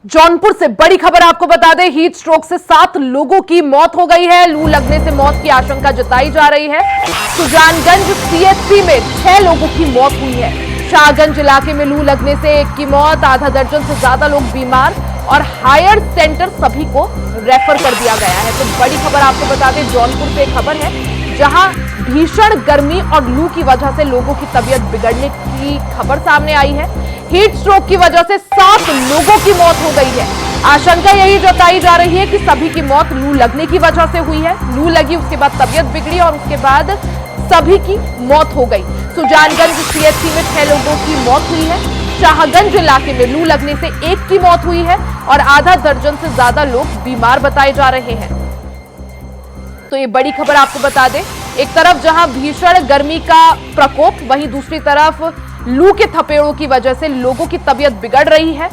जौनपुर से बड़ी खबर आपको बता दें, हीट स्ट्रोक से 7 लोगों की मौत हो गई है। लू लगने से मौत की आशंका जताई जा रही है। सुजानगंज सीएचसी में 6 लोगों की मौत हुई है। शाहगंज इलाके में लू लगने से 1 की मौत, आधा दर्जन से ज्यादा लोग बीमार और हायर सेंटर सभी को रेफर कर दिया गया है। तो बड़ी खबर आपको बता दें, जौनपुर से एक खबर है जहां भीषण गर्मी और लू की वजह से लोगों की तबीयत बिगड़ने की खबर सामने आई है। हीट स्ट्रोक की वजह से 7 लोगों की मौत हो गई है। आशंका यही जताई जा रही है कि सभी की मौत लू लगने की वजह से हुई है। लू लगी, उसके बाद तबीयत बिगड़ी और उसके बाद सभी की मौत हो गई। सुजानगंज सीएचसी में 6 लोगों की मौत हुई है। शाहगंज इलाके में लू लगने से 1 की मौत हुई है और आधा दर्जन से ज्यादा लोग बीमार बताए जा रहे हैं। तो ये बड़ी खबर आपको बता दें, एक तरफ जहां भीषण गर्मी का प्रकोप, वहीं दूसरी तरफ लू के थपेड़ों की वजह से लोगों की तबीयत बिगड़ रही है।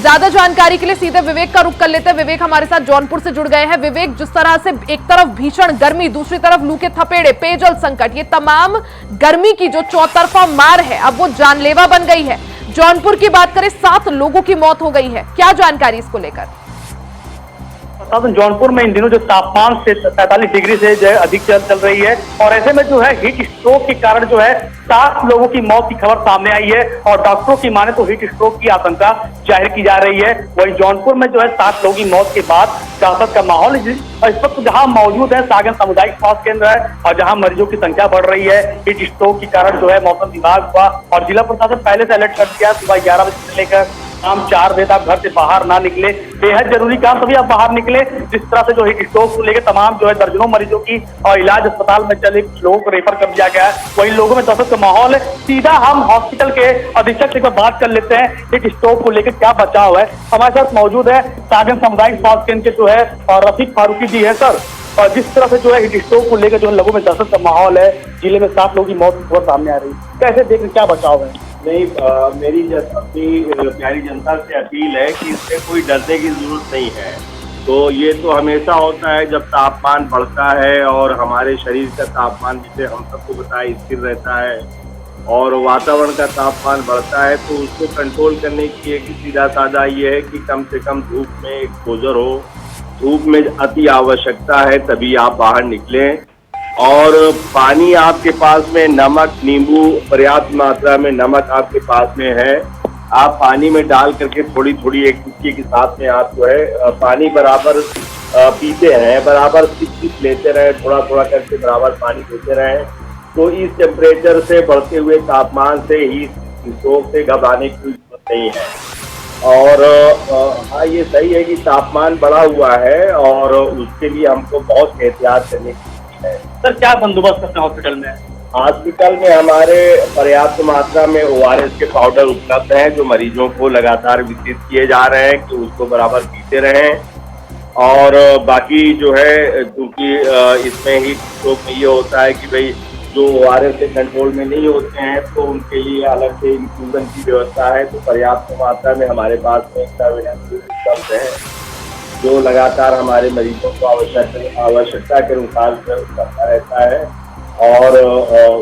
ज्यादा जानकारी के लिए सीधे विवेक का रुख कर लेते हैं। विवेक हमारे साथ जौनपुर से जुड़ गए हैं। विवेक, जिस तरह से एक तरफ भीषण गर्मी, दूसरी तरफ लू के थपेड़े, पेयजल संकट, ये तमाम गर्मी की जो चौतरफा मार है अब वो जानलेवा बन गई है। जौनपुर की बात करें, 7 लोगों की मौत हो गई है। क्या जानकारी इसको लेकर? जौनपुर में इन दिनों जो तापमान से 45 डिग्री से जो है अधिक चल रही है और ऐसे में जो है हीट स्ट्रोक के कारण जो है 7 लोगों की मौत की खबर सामने आई है और डॉक्टरों की माने तो हीट स्ट्रोक की आशंका जाहिर की जा रही है। वहीं जौनपुर में जो है 7 लोगों की मौत के बाद दहशत का माहौल इस वक्त जहां मौजूद है सागर सामुदायिक स्वास्थ्य केंद्र है और जहां मरीजों की संख्या बढ़ रही है। हीट स्ट्रोक के कारण जो है मौसम विभाग हुआ और जिला प्रशासन पहले से अलर्ट कर दिया। सुबह 11 बजे से लेकर शाम 4 बजे तक घर से बाहर ना निकले, बेहद जरूरी काम तभी आप बाहर निकले। जिस तरह से जो हीट स्ट्रोक को लेकर तमाम जो है दर्जनों मरीजों की और इलाज अस्पताल में चले लोगों को रेफर कर दिया गया है। वही लोगों में दहशत का माहौल है। सीधा हम हॉस्पिटल के अधीक्षक से बात कर लेते हैं, हीट स्ट्रोक को लेकर क्या बचाव है। हमारे साथ मौजूद है सागर सामुदायिक स्वास्थ्य केंद्र के जो है और रफीक फारूकी जी है। सर, और जिस तरह से जो है हीट स्ट्रोक को लेकर जो है लोगों में दहशत का माहौल है, जिले में 7 लोगों की मौत की खबर सामने आ रही है, कैसे देख रहे, क्या बचाव है? नहीं, मेरी अपनी प्यारी जनता से अपील है कि इसमें कोई डरने की जरूरत नहीं है। तो ये तो हमेशा होता है जब तापमान बढ़ता है और हमारे शरीर का तापमान, जिसे हम सबको पता है, स्थिर रहता है और वातावरण का तापमान बढ़ता है, तो उसको कंट्रोल करने की एक सीधा साधा ये है कि कम से कम धूप में एक्सपोजर हो। धूप में अति आवश्यकता है तभी आप बाहर निकलें। और पानी आपके पास में, नमक, नींबू, पर्याप्त मात्रा में नमक आपके पास में है, आप पानी में डाल करके थोड़ी थोड़ी एक चुटकी के साथ में आप जो है पानी बराबर पीते रहें, बराबर सिप लेते रहें, थोड़ा थोड़ा करके बराबर पानी पीते रहें। तो इस टेम्परेचर से, बढ़ते हुए तापमान से, हीट स्ट्रोक से घबराने की जरूरत नहीं है। और हाँ, ये सही है कि तापमान बढ़ा हुआ है और उसके लिए हमको बहुत एहतियात करने की है। सर, क्या बंदोबस्त करते हैं हॉस्पिटल में? हॉस्पिटल में हमारे पर्याप्त मात्रा में ORS के पाउडर उपलब्ध हैं जो मरीजों को लगातार वितरित किए जा रहे हैं कि उसको बराबर पीते रहें। और बाकी जो है, क्योंकि इसमें ही स्ट्रोक में ये होता है कि भाई जो ORS से कंट्रोल में नहीं होते हैं तो उनके लिए अलग से इंफ्यूजन की व्यवस्था है। तो पर्याप्त मात्रा में हमारे पास में उपलब्ध है जो लगातार हमारे मरीजों को आवश्यकता के अनुसार करता रहता है। और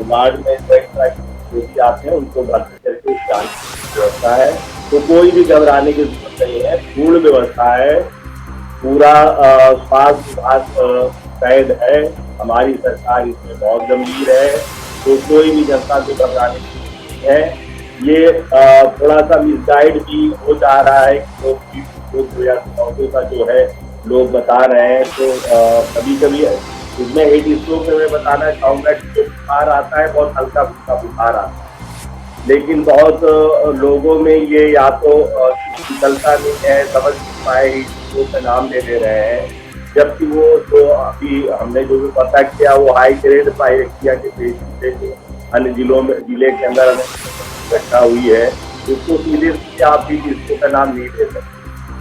वार्ड में जो भी आते हैं उनको भर्ती करके जांच की व्यवस्था है। तो कोई भी घबराने की जरूरत नहीं है, पूर्ण व्यवस्था है। पूरा स्वास्थ्य विभाग कैद है, हमारी सरकार इसमें बहुत गंभीर है। तो कोई भी जनता को घबराने की जरूरत नहीं है। ये थोड़ा सा मिसगाइड भी हो जा रहा है कि का जो है लोग बता रहे हैं। तो कभी कभी इसमें हीट स्ट्रोक में मैं बताना चाहूँगा कि जो बुखार आता है, बहुत हल्का फुल्का बुखार आता है, लेकिन बहुत लोगों में ये या तो निकलता नहीं है, समझ नहीं पाए, हीट स्ट्रोक का नाम ले ले रहे हैं, जबकि वो जो अभी हमने जो भी पता किया वो हाई ग्रेड पायरेक्सिया के पेशेंट थे, अन्य जिले के अंदर घटना हुई है। उसको सीधे आप हीट स्ट्रोक का नाम नहीं ले सकते।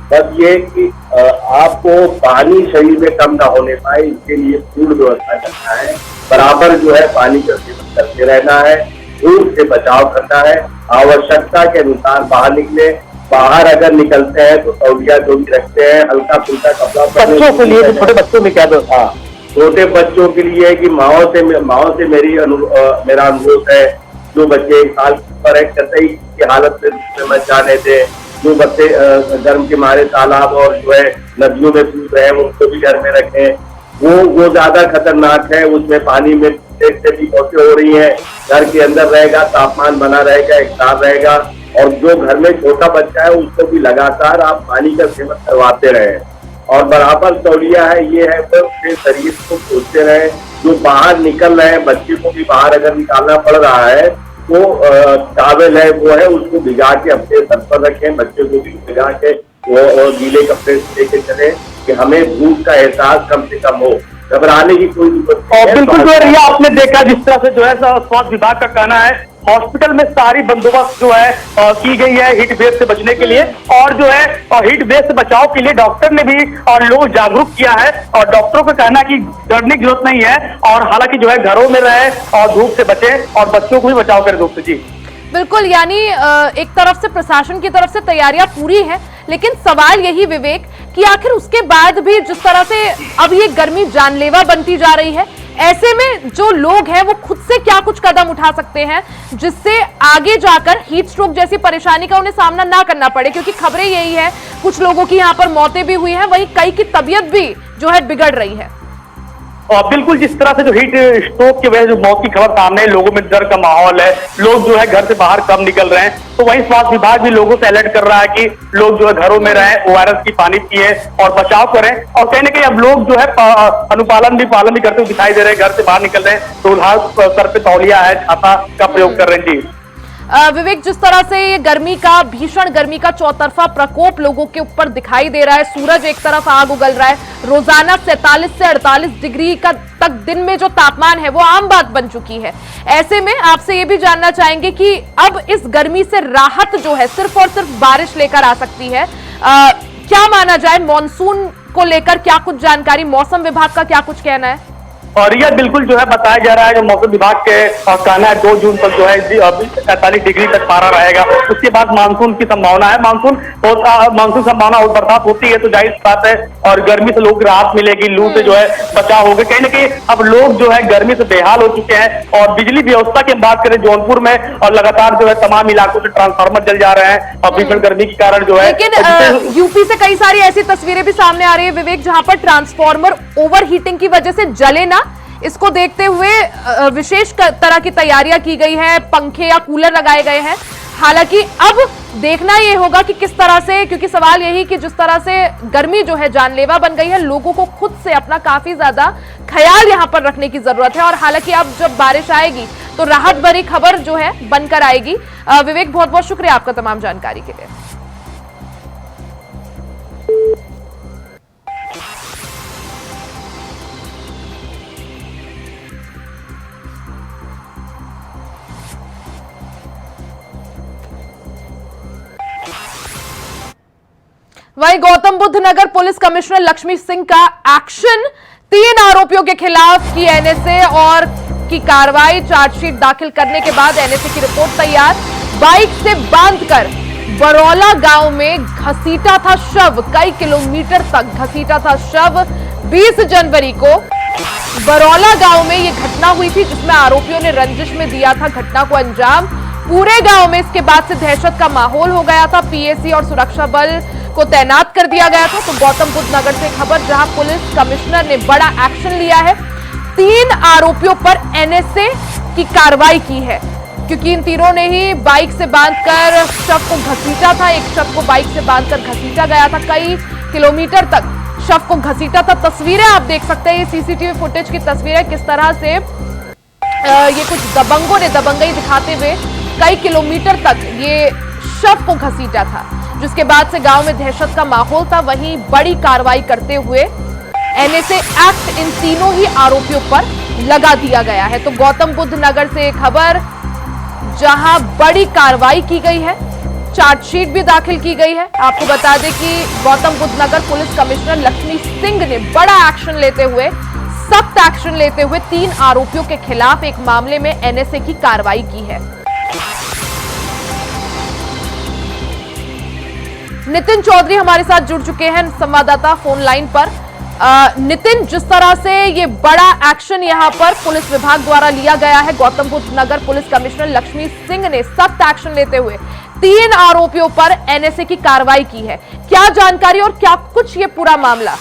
बस ये कि आपको पानी शरीर में कम ना होने पाए, इसके लिए पूर्ण व्यवस्था करना है। बराबर जो है पानी का सेवन करते रहना है, धूप से बचाव करना है, आवश्यकता के अनुसार बाहर निकले। बाहर अगर निकलते हैं तो तौलिया जो भी रखते हैं, हल्का फुल्का कपड़ा। बच्चों के लिए, छोटे बच्चों में क्या दो? हाँ, छोटे बच्चों के लिए कि माओ से मेरा अनुरोध है, जो बच्चे 1 साल पर है, कतई की हालत में मच जाने थे। जो बच्चे गर्म के मारे तालाब और जो है नदियों में कूद रहे हैं उनको भी घर में रखें। वो ज्यादा खतरनाक है, उसमें पानी में से भी मौतें हो रही हैं। घर के अंदर रहेगा, तापमान बना रहेगा, एकतार रहेगा, और जो घर में छोटा बच्चा है उसको भी लगातार आप पानी का सेवन करवाते रहे और बराबर तौलिया है, ये है वो अपने शरीर को खोलते रहे। जो बाहर निकल रहे हैं बच्चे को भी बाहर अगर निकालना पड़ रहा है तो टॉवेल है वो है उसको भिगा के अपने सर पर रखें, बच्चे को भी भिगा के वो गीले कपड़े से लेके चले कि हमें भूख का एहसास कम से कम हो, घबराने की कोई जरूरत नहीं है। बिल्कुल जो है ये आपने देखा जिस तरह से जो है स्वास्थ्य विभाग का कहना है हॉस्पिटल में सारी बंदोबस्त जो है की गई है हीट वेव से बचने के लिए, और जो है हीट वेव से बचाव के लिए डॉक्टर ने भी और लोग जागरूक किया है, और डॉक्टरों का कहना है कि डरने की जरूरत नहीं है, और हालांकि जो है घरों में रहे और धूप से बचे और बच्चों को भी बचाव करें धूप से। जी बिल्कुल, यानी एक तरफ से प्रशासन की तरफ से तैयारियां पूरी हैं, लेकिन सवाल यही विवेक कि आखिर उसके बाद भी जिस तरह से अब ये गर्मी जानलेवा बनती जा रही है, ऐसे में जो लोग हैं वो खुद से क्या कुछ कदम उठा सकते हैं जिससे आगे जाकर हीट स्ट्रोक जैसी परेशानी का उन्हें सामना ना करना पड़े, क्योंकि खबरें यही है कुछ लोगों की यहाँ पर मौतें भी हुई हैं, वहीं कई की तबीयत भी जो है बिगड़ रही है। और बिल्कुल जिस तरह से जो हीट स्ट्रोक की वजह से जो मौत की खबर सामने है, लोगों में डर का माहौल है, लोग जो है घर से बाहर कम निकल रहे हैं, तो वहीं स्वास्थ्य विभाग भी लोगों से अलर्ट कर रहा है कि लोग जो है घरों में रहें, ORS की पानी पिए और बचाव करें, और कहीं ना कहीं अब लोग जो है पालन भी करते हुए दिखाई दे रहे हैं, घर से बाहर निकल रहे हैं तो सर पे तौलिया है, छाता का प्रयोग कर रहे हैं। जी विवेक, जिस तरह से ये भीषण गर्मी का चौतरफा प्रकोप लोगों के ऊपर दिखाई दे रहा है, सूरज एक तरफ आग उगल रहा है, रोजाना 47 से 48 डिग्री का तक दिन में जो तापमान है वो आम बात बन चुकी है। ऐसे में आपसे ये भी जानना चाहेंगे कि अब इस गर्मी से राहत जो है सिर्फ और सिर्फ बारिश लेकर आ सकती है, क्या माना जाए? मॉनसून को लेकर क्या कुछ जानकारी, मौसम विभाग का क्या कुछ कहना है? और यह बिल्कुल जो है बताया जा रहा है, जो मौसम विभाग के कहना है 2 जून तक जो है 45 डिग्री तक पारा रहेगा, उसके बाद मानसून की संभावना है। मानसून संभावना और बरसात होती है तो जाहिर बात है और गर्मी से लोगों को राहत मिलेगी, लू से जो है बचाव होगा। कहीं ना कहीं अब लोग जो है गर्मी से बेहाल हो चुके हैं, और बिजली व्यवस्था की बात करें जौनपुर में और लगातार जो है तमाम इलाकों से ट्रांसफार्मर जल जा रहे हैं और भीषण गर्मी के कारण जो है। लेकिन यूपी से कई सारी ऐसी तस्वीरें भी सामने आ रही है विवेक, जहां पर ट्रांसफार्मर ओवर हीटिंग की वजह से जले ना, इसको देखते हुए विशेष तरह की तैयारियां की गई है, पंखे या कूलर लगाए गए हैं। हालांकि अब देखना यह होगा कि किस तरह से, क्योंकि सवाल यही कि जिस तरह से गर्मी जो है जानलेवा बन गई है, लोगों को खुद से अपना काफी ज्यादा ख्याल यहां पर रखने की जरूरत है, और हालांकि अब जब बारिश आएगी तो राहत भरी खबर जो है बनकर आएगी। विवेक, बहुत बहुत शुक्रिया आपका तमाम जानकारी के लिए। वहीं गौतम बुद्ध नगर पुलिस कमिश्नर लक्ष्मी सिंह का एक्शन, 3 आरोपियों के खिलाफ की एनएसए और की कार्रवाई, चार्जशीट दाखिल करने के बाद एनएसए की रिपोर्ट तैयार। बाइक से बांधकर बरौला गांव में घसीटा था शव, कई किलोमीटर तक घसीटा था शव। 20 जनवरी को बरौला गांव में यह घटना हुई थी, जिसमें आरोपियों ने रंजिश में दिया था घटना को अंजाम। पूरे गांव में इसके बाद से दहशत का माहौल हो गया था, पीएसी और सुरक्षा बल को तैनात कर दिया गया था। तो गौतम बुद्ध नगर से खबर, जहां पुलिस कमिश्नर ने बड़ा एक्शन लिया है, 3 आरोपियों पर एनएसए की कार्रवाई की है, क्योंकि इन तीनों ने ही बाइक से बांधकर शव को घसीटा था। एक शव को बाइक से बांधकर घसीटा गया था, कई किलोमीटर तक शव को घसीटा था। तस्वीरें आप देख सकते हैं, ये सीसीटीवी फुटेज की तस्वीरें, किस तरह से ये कुछ दबंगों ने दबंगई दिखाते हुए कई किलोमीटर तक ये शव को घसीटा था, जिसके बाद से गांव में दहशत का माहौल था। वहीं बड़ी कार्रवाई करते हुए एनएसए एक्ट इन तीनों ही आरोपियों पर लगा दिया गया है। तो गौतम बुद्ध नगर से खबर, जहां बड़ी कार्रवाई की गई है, चार्जशीट भी दाखिल की गई है। आपको बता दें कि गौतम बुद्ध नगर पुलिस कमिश्नर लक्ष्मी सिंह ने बड़ा एक्शन लेते हुए, सख्त एक्शन लेते हुए 3 आरोपियों के खिलाफ एक मामले में एनएसए की कार्रवाई की है। नितिन चौधरी हमारे साथ जुड़ चुके हैं संवाददाता फोन लाइन पर। नितिन, जिस तरह से ये बड़ा एक्शन यहां पर पुलिस विभाग द्वारा लिया गया है, गौतम बुद्ध नगर पुलिस कमिश्नर लक्ष्मी सिंह ने सख्त एक्शन लेते हुए 3 आरोपियों पर एनएसए की कार्रवाई की है। क्या जानकारी और क्या कुछ ये पूरा मामला?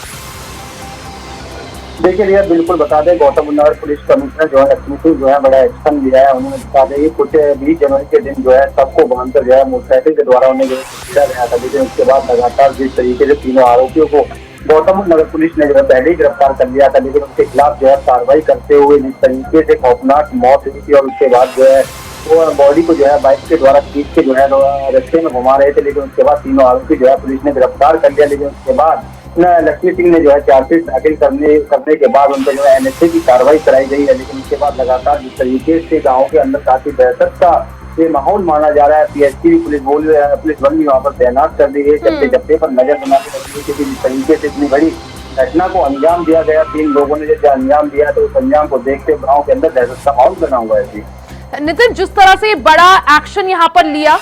देखिए भैया, बिल्कुल बता दें, गौतम बुद्ध नगर पुलिस कमिश्नर जो है लक्ष्मी सिंह जो है बड़ा एक्शन लिया है। उन्होंने बता दें कि कुछ 20 जनवरी के दिन जो है सबको बांधकर जो है मोटरसाइकिल के द्वारा उन्हें जो है पीटा गया था। लेकिन उसके बाद लगातार जिस तरीके से तीनों आरोपियों को गौतम बुद्ध नगर पुलिस ने जो है पहले ही गिरफ्तार कर लिया था, लेकिन उनके खिलाफ जो है कार्रवाई करते हुए जिस तरीके से खौफनाक मौत हुई थी और उसके बाद जो है वो बॉडी को जो है बाइक के द्वारा खींच के जो है रास्ते में घुमा रहे थे। लेकिन उसके बाद तीनों आरोपी जो है पुलिस ने गिरफ्तार कर लिया। लेकिन उसके बाद लक्ष्मी सिंह ने जो है चार्जशीट दाखिल करने के बाद उन पर जो है एनएसए की कार्रवाई कराई गई है। लेकिन उसके बाद लगातार जिस तरीके से गाँव के अंदर काफी दहशत का ये माहौल माना जा रहा है, पीएचपी पुलिस बल भी वहाँ पर तैनात कर दी है, चप्पे चप्पे पर नजर बनाते रखी है। क्योंकि जिस तरीके से इतनी बड़ी घटना को अंजाम दिया गया, 3 लोगों ने जैसे अंजाम दिया, तो उस अंजाम को देखते गाँव के अंदर दहशत का माहौल बना हुआ है। नितिन, जिस तरह से बड़ा एक्शन यहां पर लिया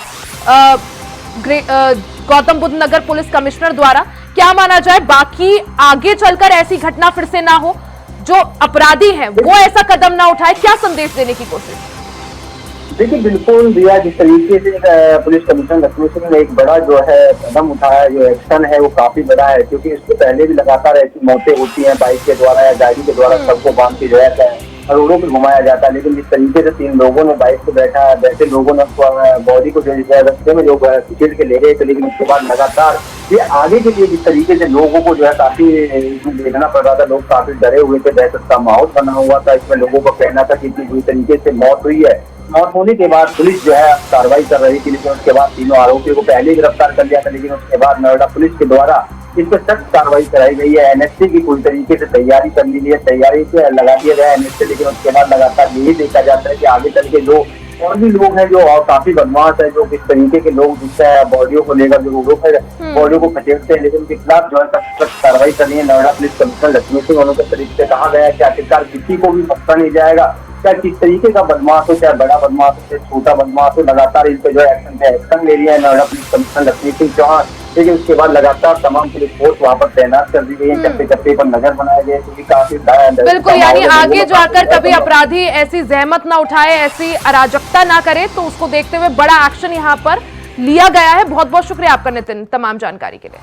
गौतम बुद्ध नगर पुलिस कमिश्नर द्वारा, क्या माना जाए बाकी आगे चलकर ऐसी घटना फिर से ना हो, जो अपराधी हैं वो ऐसा कदम ना उठाए? क्या संदेश देने की कोशिश? देखिए बिल्कुल भैया, जिस तरीके से पुलिस कमिश्नर लक्ष्मी सिंह ने एक बड़ा जो है कदम उठाया, जो एक्शन है वो काफी बड़ा है। क्योंकि इससे पहले भी लगातार ऐसी मौतें होती हैं बाइक के द्वारा या गाड़ी के द्वारा, सबको बांध के जो है रोडों पर घुमाया जाता है। लेकिन जिस तरीके से 3 लोगों ने बाइक पे बैठे लोगों ने बॉडी को जो रास्ते में जो खींच के ले गए थे। लेकिन उसके बाद लगातार ये आगे के लिए जिस तरीके से लोगों को जो है काफी देखना पड़ रहा था, लोग काफी डरे हुए थे, दहशत का माहौल बना हुआ था। इसमें लोगों का कहना था कि जिस तरीके से मौत हुई है, मौत होने के बाद पुलिस जो है कार्रवाई कर रही थी। लेकिन उसके बाद तीनों आरोपियों को पहले गिरफ्तार कर लिया था। लेकिन उसके बाद नोएडा पुलिस के द्वारा इस पर सख्त कार्रवाई कराई गई है। एनएसए की पूरी तरीके से तैयारी कर ली है, तैयारी से लगा दिया गया एनएसए। लेकिन उसके बाद लगातार यही देखा जाता है कि आगे चल के जो और भी लोग हैं जो और काफी बदमाश है, जो किस तरीके के लोग जिससे बॉडियों को लेकर जो रोडों पर बॉडियों को खसेड़ते हैं, लेकिन उनके खिलाफ जो है सख्त कार्रवाई करनी है। नोएडा पुलिस कमिश्नर लक्ष्मी सिंह उन्होंने तरीके से कहा गया है कि आखिरकार किसी को भी बख्शा नहीं जाएगा, चाहे किस तरीके का बदमाश हो, चाहे बड़ा बदमाश हो, चाहे छोटा बदमाश हो। लगातार इन पे जो एक्शन ले लिया है नोएडा पुलिस कमिश्नर लक्ष्मी सिंह चौहान। लेकिन उसके बाद लगातार तमाम पुलिस फोर्स वहाँ पर तैनात कर दी गई है, चप्पे चप्पे पर नजर बनाए गए, क्योंकि काफी बिल्कुल, यानी आगे जाकर कभी अपराधी ऐसी जहमत ना उठाए, ऐसी अराजकता ना करे, तो उसको देखते हुए बड़ा एक्शन यहाँ पर लिया गया है। बहुत बहुत शुक्रिया आपका नितिन, तमाम जानकारी के लिए।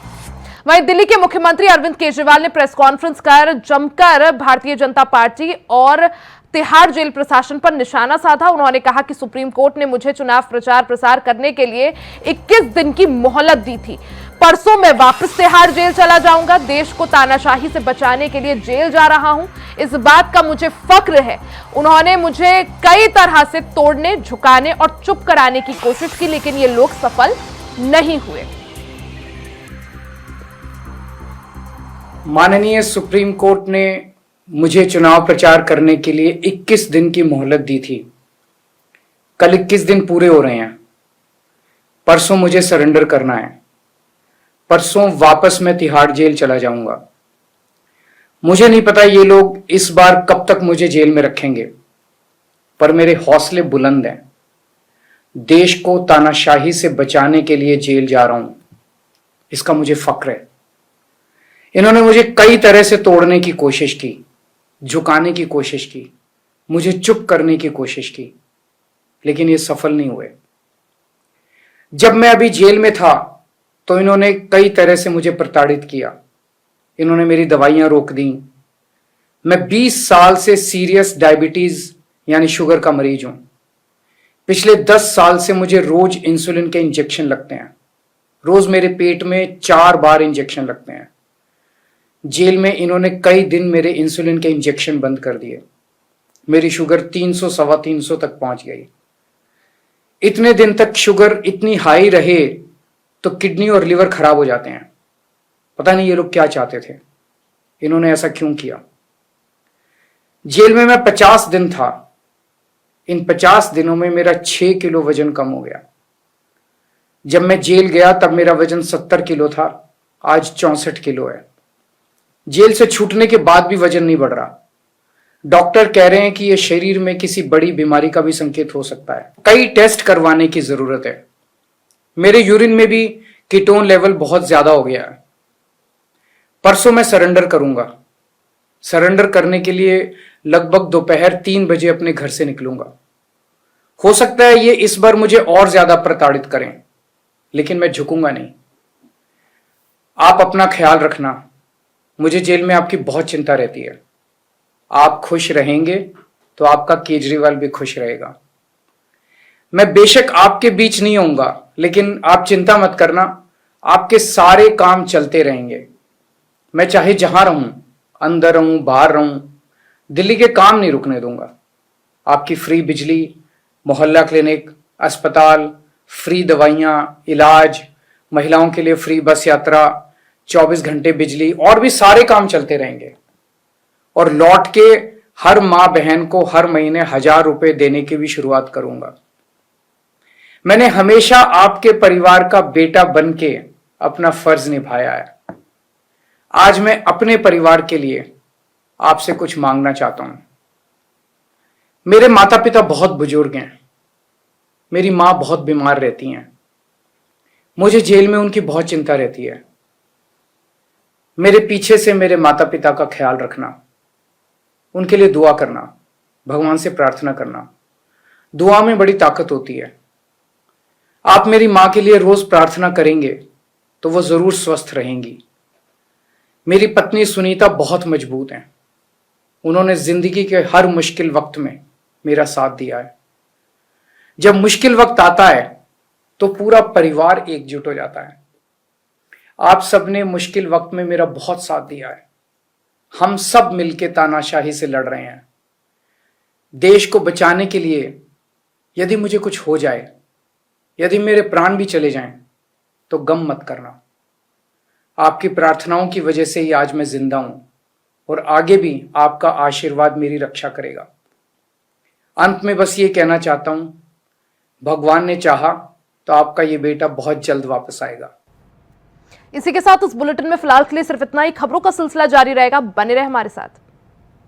वहीं दिल्ली के मुख्यमंत्री अरविंद केजरीवाल ने प्रेस कॉन्फ्रेंस कर जमकर भारतीय जनता पार्टी और तिहाड़ जेल प्रशासन पर निशाना साधा। उन्होंने कहा कि सुप्रीम कोर्ट ने मुझे चुनाव प्रचार प्रसार करने के लिए 21 दिन की मोहलत दी थी। परसों मैं वापस तिहाड़ जेल चला जाऊंगा। देश को तानाशाही से बचाने के लिए जेल जा रहा हूं, इस बात का मुझे फक्र है। उन्होंने मुझे कई तरह से तोड़ने, झुकाने और चुप कराने की कोशिश की, लेकिन ये लोग सफल नहीं हुए। माननीय सुप्रीम कोर्ट ने मुझे चुनाव प्रचार करने के लिए 21 दिन की मोहलत दी थी। कल 21 दिन पूरे हो रहे हैं। परसों मुझे सरेंडर करना है। परसों वापस मैं तिहाड़ जेल चला जाऊंगा। मुझे नहीं पता ये लोग इस बार कब तक मुझे जेल में रखेंगे, पर मेरे हौसले बुलंद हैं। देश को तानाशाही से बचाने के लिए जेल जा रहा हूं, इसका मुझे फक्र है। इन्होंने मुझे कई तरह से तोड़ने की कोशिश की, झुकाने की कोशिश की, मुझे चुप करने की कोशिश की, लेकिन ये सफल नहीं हुए। जब मैं अभी जेल में था तो इन्होंने कई तरह से मुझे प्रताड़ित किया। इन्होंने मेरी दवाइयां रोक दी। मैं 20 साल से सीरियस डायबिटीज यानी शुगर का मरीज हूं। पिछले 10 साल से मुझे रोज इंसुलिन के इंजेक्शन लगते हैं। रोज मेरे पेट में 4 बार इंजेक्शन लगते हैं। जेल में इन्होंने कई दिन मेरे इंसुलिन के इंजेक्शन बंद कर दिए। मेरी शुगर 300 सवा 300 तक पहुंच गई। इतने दिन तक शुगर इतनी हाई रहे तो किडनी और लिवर खराब हो जाते हैं। पता नहीं ये लोग क्या चाहते थे, इन्होंने ऐसा क्यों किया। जेल में मैं 50 दिन था। इन 50 दिनों में मेरा 6 किलो वजन कम हो गया। जब मैं जेल गया तब मेरा वजन 70 किलो था, आज 64 किलो है। जेल से छूटने के बाद भी वजन नहीं बढ़ रहा। डॉक्टर कह रहे हैं कि यह शरीर में किसी बड़ी बीमारी का भी संकेत हो सकता है। कई टेस्ट करवाने की जरूरत है। मेरे यूरिन में भी कीटोन लेवल बहुत ज्यादा हो गया है। परसों मैं सरेंडर करूंगा। सरेंडर करने के लिए लगभग दोपहर 3 बजे अपने घर से निकलूंगा। हो सकता है ये इस बार मुझे और ज्यादा प्रताड़ित करें, लेकिन मैं झुकूंगा नहीं। आप अपना ख्याल रखना। मुझे जेल में आपकी बहुत चिंता रहती है। आप खुश रहेंगे तो आपका केजरीवाल भी खुश रहेगा। मैं बेशक आपके बीच नहीं होऊंगा, लेकिन आप चिंता मत करना, आपके सारे काम चलते रहेंगे। मैं चाहे जहां रहूं, अंदर रहूं, बाहर रहूं, दिल्ली के काम नहीं रुकने दूंगा। आपकी फ्री बिजली, मोहल्ला क्लिनिक, अस्पताल, फ्री दवाइयां, इलाज, महिलाओं के लिए फ्री बस यात्रा, 24 घंटे बिजली और भी सारे काम चलते रहेंगे। और लौट के हर माँ बहन को हर महीने 1000 रुपए देने की भी शुरुआत करूंगा। मैंने हमेशा आपके परिवार का बेटा बन के अपना फर्ज निभाया है। आज मैं अपने परिवार के लिए आपसे कुछ मांगना चाहता हूं। मेरे माता पिता बहुत बुजुर्ग हैं। मेरी मां बहुत बीमार रहती हैं। मुझे जेल में उनकी बहुत चिंता रहती है। मेरे पीछे से मेरे माता पिता का ख्याल रखना, उनके लिए दुआ करना, भगवान से प्रार्थना करना। दुआ में बड़ी ताकत होती है। आप मेरी मां के लिए रोज प्रार्थना करेंगे तो वो जरूर स्वस्थ रहेंगी। मेरी पत्नी सुनीता बहुत मजबूत हैं। उन्होंने जिंदगी के हर मुश्किल वक्त में मेरा साथ दिया है। जब मुश्किल वक्त आता है तो पूरा परिवार एकजुट हो जाता है। आप सबने मुश्किल वक्त में मेरा बहुत साथ दिया है। हम सब मिलकर तानाशाही से लड़ रहे हैं। देश को बचाने के लिए यदि मुझे कुछ हो जाए, यदि मेरे प्राण भी चले जाएं, तो गम मत करना। आपकी प्रार्थनाओं की वजह से ही आज मैं जिंदा हूं और आगे भी आपका आशीर्वाद मेरी रक्षा करेगा। अंत में बस ये कहना चाहता हूं, भगवान ने चाहा तो आपका ये बेटा बहुत जल्द वापस आएगा। इसी के साथ इस बुलेटिन में फिलहाल के लिए सिर्फ इतना ही। खबरों का सिलसिला जारी रहेगा, बने रहे हमारे साथ।